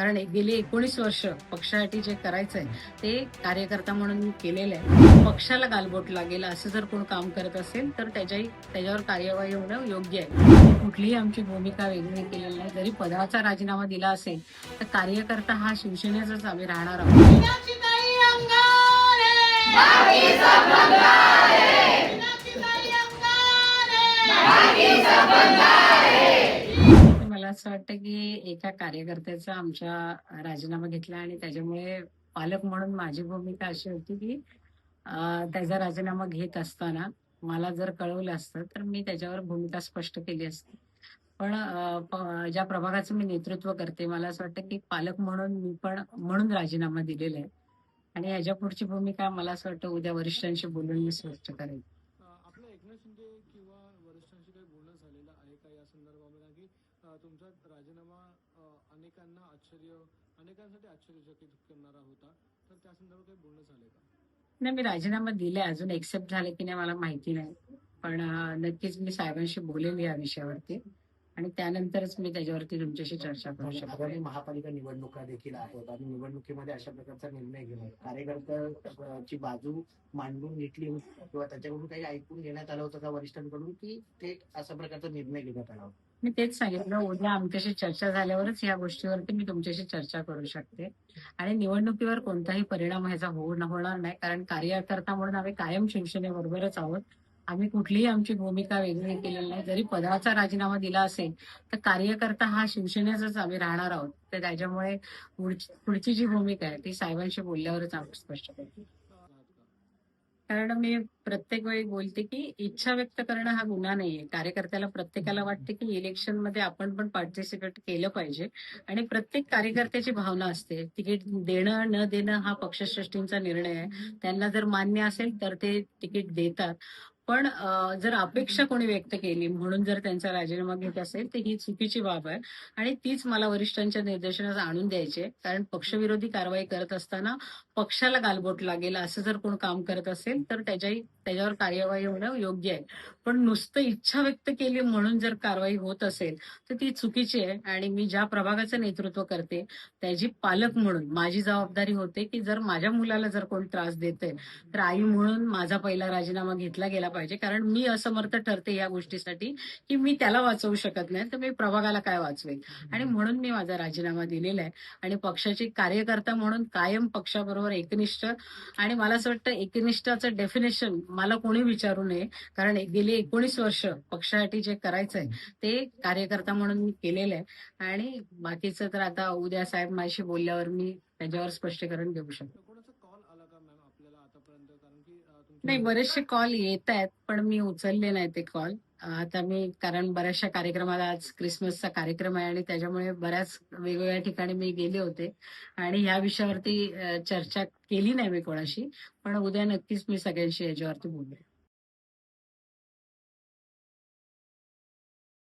कारण गेली 19 वर्ष पक्षासाठी जे करायचंय ते कार्यकर्ता म्हणून मी केलेलं आहे. पक्षाला गालबोट लागेल असं जर कोण काम करत असेल तर त्याच्यावर कार्यवाही होणं योग्य आहे. कुठलीही आमची भूमिका वेगळी केलेली नाही. जरी पदाचा राजीनामा दिला असेल तर कार्यकर्ता हा शिवसेनेचाच आम्ही राहणार आहोत. मीनाक्षीताई अंगारे, बाकीचा बंगारे. मीनाक्षीताई अंगारे, बाकीचा बंगारे. मला असं वाटतं की एका कार्यकर्त्याचा आमच्या राजीनामा घेतला आणि त्याच्यामुळे पालक म्हणून माझी भूमिका अशी होती की त्याचा राजीनामा घेत असताना मला जर कळवलं असतं तर मी त्याच्यावर भूमिका स्पष्ट केली असती. पण ज्या प्रभागाचं मी नेतृत्व करते मला असं वाटतं की पालक म्हणून मी पण म्हणून राजीनामा दिलेला आहे आणि ह्याच्या पुढची भूमिका मला असं वाटतं उद्या वरिष्ठांशी बोलून मी स्पष्ट करेन. आपलं एकनाथ शिंदे किंवा वरिष्ठांशी काही बोलणं झालेलं आहे का या संदर्भामध्ये? कारण की तुमचा राजीनामा अनेकांसाठी आश्चर्यचकित करणारा होता, तर त्या संदर्भात काही बोलणं झालंय का? नाही, मी राजीनामा दिलाय. अजून एक्सेप्ट झाले की नाही मला माहिती नाही. पण नक्कीच मी साहेबांशी बोलेल या विषयावरती आणि त्यानंतरच मी त्याच्यावरती तुमच्याशी चर्चा करू शकतो. आगामी महापालिका निवडणुका देखील आहेत आणि निवडणुकीमध्ये अशा प्रकारचा निर्णय घेणं कार्यकर्त्याची बाजू मांडून घेतली होती किंवा त्याच्याकडून काही ऐकून घेण्यात आलं होतं का वरिष्ठांकडून की थेट अशा प्रकारचा निर्णय घेण्यात आला होता? मी तेच सांगितलं, उद्या आमच्याशी चर्चा झाल्यावरच या गोष्टीवरती मी तुमच्याशी चर्चा करू शकते आणि निवडणुकीवर कोणताही परिणाम ह्याचा होणार नाही. कारण कार्यकर्ता म्हणून आम्ही कायम शिवसेनेबरोबरच आहोत. आम्ही कुठलीही आमची भूमिका वेगळी केलेली नाही. जरी पदाचा राजीनामा दिला असेल तर कार्यकर्ता हा शिवसेनेचाच आम्ही राहणार आहोत. तर त्याच्यामुळे पुढची जी भूमिका आहे ती साहेबांशी बोलल्यावरच आम्ही स्पष्ट करू. कारण मी प्रत्येक वेळी बोलते की इच्छा व्यक्त करणं हा गुन्हा नाहीये. कार्यकर्त्याला प्रत्येकाला वाटते की इलेक्शनमध्ये आपण पण पार्टिसिपेट केलं पाहिजे आणि प्रत्येक कार्यकर्त्याची भावना असते. तिकीट देणं न देणं हा पक्षश्रेष्ठींचा निर्णय आहे. त्यांना जर मान्य असेल तर ते तिकीट देतात. पण जर अपेक्षा कोणी व्यक्त केली म्हणून जर त्यांचा राजीनामा घेत असेल तर ही चुकीची बाब आहे आणि तीच मला वरिष्ठांच्या निर्देशनास आणून द्यायची आहे. कारण पक्षविरोधी कारवाई करत असताना पक्षाला गालबोट लागेल असं जर कोण काम करत असेल तर त्याच्यावर कार्यवाही होणं योग्य आहे. पण नुसतं इच्छा व्यक्त केली म्हणून जर कारवाई होत असेल तर ती चुकीची आहे आणि मी ज्या प्रभागाचं नेतृत्व करते त्याची पालक म्हणून माझी जबाबदारी होते की जर माझ्या मुलाला जर कोण त्रास देतंय तर आई म्हणून माझा पहिला राजीनामा घेतला गेला पाहिजे. कारण मी असमर्थ ठरते या गोष्टीसाठी की मी त्याला वाचवू शकत नाही तर मी प्रभागाला काय वाचवेल आणि म्हणून मी माझा राजीनामा दिलेला आहे आणि पक्षाची कार्यकर्ता म्हणून कायम पक्षाबरोबर एकनिष्ठ आणि मला असं वाटतं एकनिष्ठाचं डेफिनेशन मला कोणी विचारू नये. कारण गेली 19 वर्ष पक्षासाठी जे करायचंय ते कार्यकर्ता म्हणून मी केलेलं आहे आणि बाकीचं तर आता उद्या साहेब माझ्याशी बोलल्यावर मी त्याच्यावर स्पष्टीकरण देऊ शकतो. कोणाचा कॉल आला का मॅम आपल्याला आतापर्यंत? कारण की नाही, बरेचसे कॉल येत आहेत पण मी उचलले नाही ते कॉल. आता मी कारण बऱ्याचशा कार्यक्रमाला आज क्रिसमसचा कार्यक्रम आहे आणि त्याच्यामुळे बऱ्याच वेगवेगळ्या ठिकाणी मी गेले होते आणि ह्या विषयावरती चर्चा केली नाही मी कोणाशी. पण उद्या नक्कीच मी सगळ्यांशी याच्यावरती बोलेन.